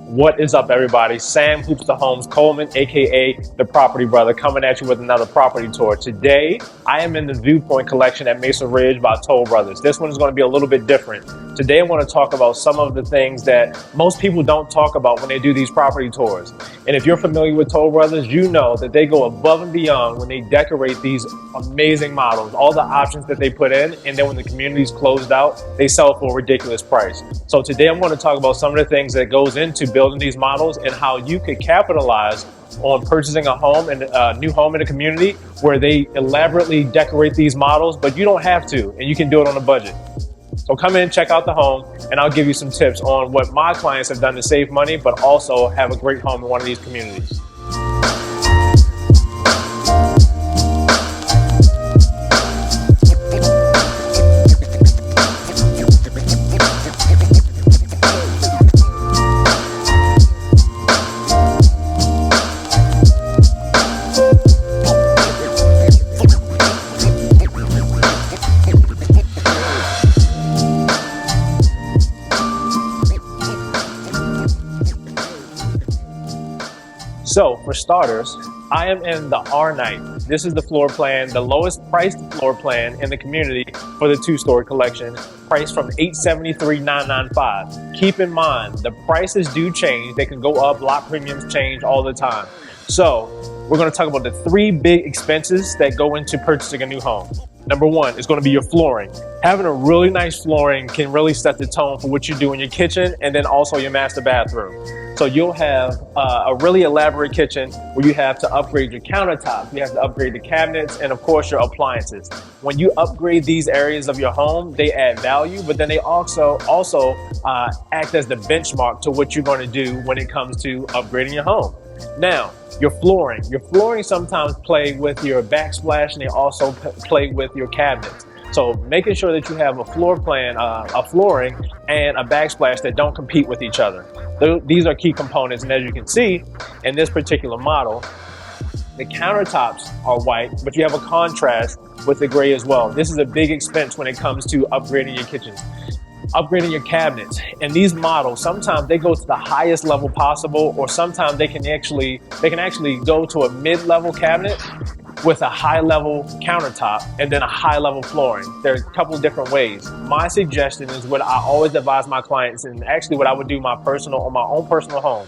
What is up, everybody? Sam Hoops the Homes Coleman, aka the Property Brother, coming at you with another property tour. Today, I am in the Viewpoint collection at Mesa Ridge by Toll Brothers. This one is going to be a little bit different. Today, I want to talk about some of the things that most people don't talk about when they do these property tours. And if you're familiar with Toll Brothers, you know that they go above and beyond when they decorate these amazing models, all the options that they put in, and then when the community's closed out, they sell for a ridiculous price. So today, I'm going to talk about some of the things that goes into building these models and how you could capitalize on purchasing a home and a new home in a community where they elaborately decorate these models, but you don't have to, and you can do it on a budget. So come in, check out the home, and I'll give you some tips on what my clients have done to save money, but also have a great home in one of these communities. So for starters, I am in the R9. This is the floor plan, the lowest priced floor plan in the community for the two-story collection, priced from $873,995. Keep in mind, the prices do change. They can go up, lot premiums change all the time. So we're gonna talk about the three big expenses that go into purchasing a new home. Number one is gonna be your flooring. Having a really nice flooring can really set the tone for what you do in your kitchen and then also your master bathroom. So you'll have a really elaborate kitchen where you have to upgrade your countertops, you have to upgrade the cabinets, and of course your appliances. When you upgrade these areas of your home, they add value, but then they also act as the benchmark to what you're going to do when it comes to upgrading your home. Now, your flooring sometimes play with your backsplash, and they also play with your cabinets. So making sure that you have a floor plan, a flooring, and a backsplash that don't compete with each other. These are key components, and as you can see in this particular model, the countertops are white, but you have a contrast with the gray as well. This is a big expense when it comes to upgrading your kitchens. Upgrading your cabinets. And these models, sometimes they go to the highest level possible, or sometimes they can actually go to a mid-level cabinet with a high-level countertop and then a high-level flooring. There's a couple of different ways. My suggestion is what I always advise my clients, and actually what I would do on my own personal home.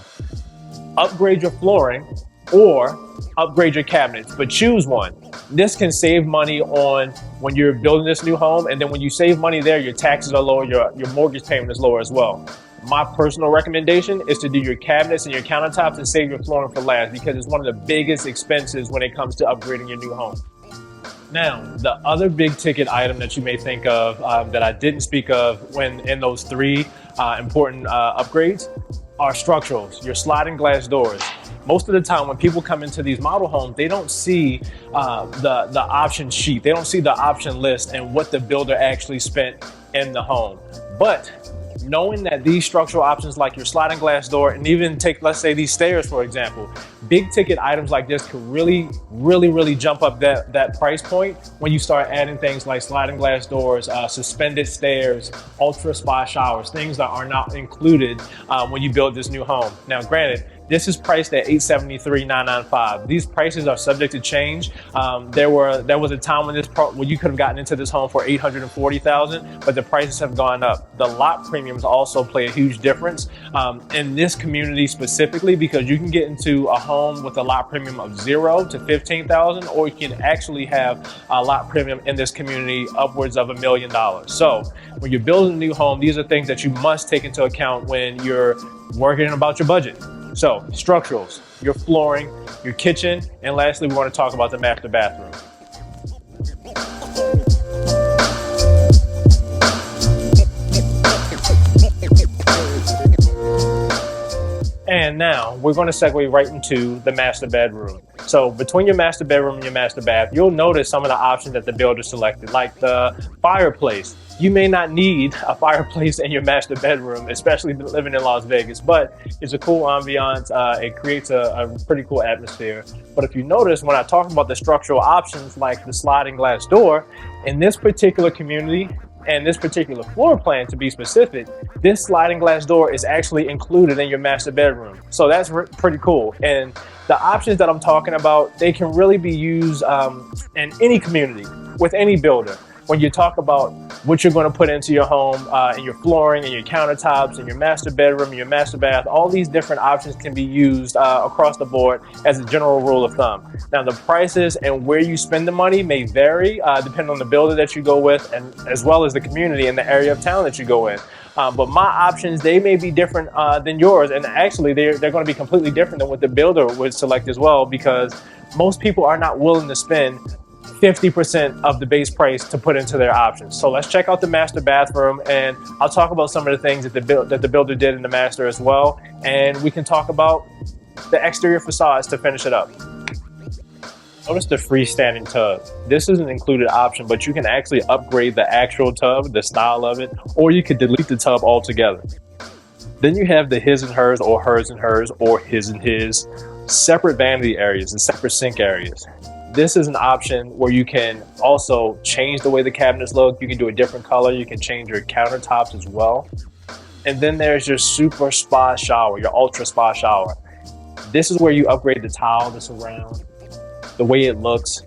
Upgrade your flooring or upgrade your cabinets, but choose one. This can save money on when you're building this new home, and then when you save money there, your taxes are lower, your mortgage payment is lower as well. My personal recommendation is to do your cabinets and your countertops and save your flooring for last, because it's one of the biggest expenses when it comes to upgrading your new home. Now, the other big ticket item that you may think of that I didn't speak of when in those three important upgrades are structurals, your sliding glass doors. Most of the time when people come into these model homes, they don't see the option sheet. They don't see the option list and what the builder actually spent in the home. But knowing that these structural options like your sliding glass door, and even take, let's say, these stairs, for example, big ticket items like this could really jump up that price point when you start adding things like sliding glass doors, suspended stairs, ultra spa showers, things that are not included when you build this new home. Now, granted, this is priced at $873,995. These prices are subject to change. There was a time when you could have gotten into this home for $840,000, but the prices have gone up. The lot premiums also play a huge difference in this community specifically, because you can get into a home with a lot premium of $0 to $15,000, or you can actually have a lot premium in this community upwards of $1 million. So when you're building a new home, these are things that you must take into account when you're worrying about your budget. So structurals, your flooring, your kitchen, and lastly, we want to talk about the master bathroom. And now we're going to segue right into the master bedroom. So between your master bedroom and your master bath, you'll notice some of the options that the builder selected, like the fireplace. You may not need a fireplace in your master bedroom, especially living in Las Vegas, but it's a cool ambiance. It creates a pretty cool atmosphere. But if you notice, when I talk about the structural options like the sliding glass door, in this particular community, And this particular floor plan, to be specific, this sliding glass door is actually included in your master bedroom. So that's pretty cool. And the options that I'm talking about, they can really be used in any community, with any builder. When you talk about what you're going to put into your home, in your flooring, and your countertops, and your master bedroom, and your master bath, all these different options can be used across the board as a general rule of thumb. Now, the prices and where you spend the money may vary depending on the builder that you go with, and as well as the community and the area of town that you go in. But my options, they may be different than yours, and actually they're going to be completely different than what the builder would select as well, because most people are not willing to spend 50% of the base price to put into their options. So let's check out the master bathroom, and I'll talk about some of the things that the builder did in the master as well, and we can talk about the exterior facades to finish it up. Notice the freestanding tub. This is an included option, but you can actually upgrade the actual tub, the style of it, or you could delete the tub altogether. Then you have the his and hers, or hers and hers, or his and his, separate vanity areas and separate sink areas. This is an option where you can also change the way the cabinets look. You can do a different color. You can change your countertops as well. And then there's your super spa shower, your ultra spa shower. This is where you upgrade the tile, the surround, the way it looks.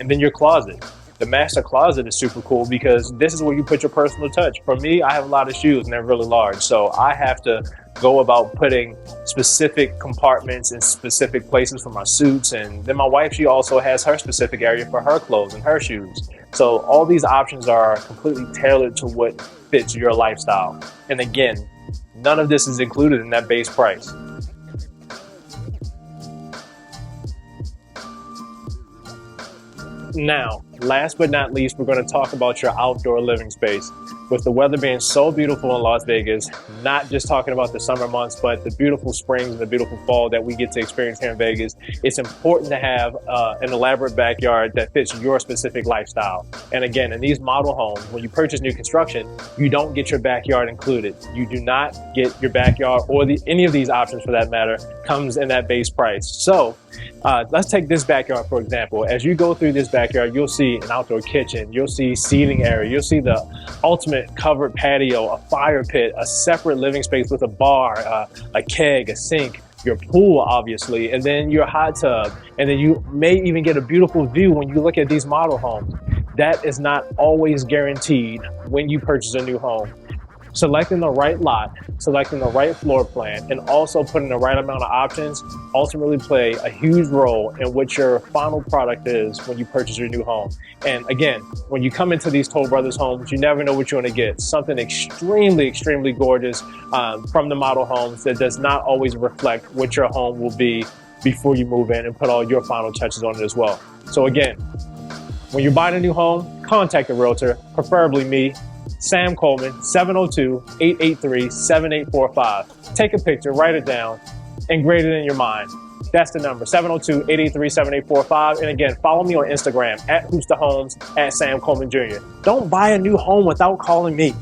And then your closet. The master closet is super cool because this is where you put your personal touch. For me, I have a lot of shoes and they're really large. So I have to go about putting specific compartments in specific places for my suits. And then my wife, she also has her specific area for her clothes and her shoes. So all these options are completely tailored to what fits your lifestyle. And again, none of this is included in that base price. Now, last but not least, we're going to talk about your outdoor living space. With the weather being so beautiful in Las Vegas, not just talking about the summer months, but the beautiful springs and the beautiful fall that we get to experience here in Vegas, it's important to have an elaborate backyard that fits your specific lifestyle. And again, in these model homes, when you purchase new construction, you don't get your backyard included. You do not get your backyard, or any of these options for that matter, comes in that base price. So let's take this backyard, for example. As you go through this backyard, you'll see an outdoor kitchen, you'll see seating area, you'll see the ultimate covered patio, a fire pit, a separate living space with a bar, a keg, a sink, your pool, obviously, and then your hot tub. And then you may even get a beautiful view when you look at these model homes. That is not always guaranteed when you purchase a new home. Selecting the right lot, selecting the right floor plan, and also putting the right amount of options ultimately play a huge role in what your final product is when you purchase your new home. And again, when you come into these Toll Brothers homes, you never know what you're going to get. Something extremely, extremely gorgeous from the model homes that does not always reflect what your home will be before you move in and put all your final touches on it as well. So again, when you're buying a new home, contact a realtor, preferably me, Sam Coleman, 702-883-7845. Take a picture, write it down, and grade it in your mind. That's the number, 702-883-7845. And again, follow me on Instagram, @HoopsToHomes, @Sam Coleman Jr. Don't buy a new home without calling me.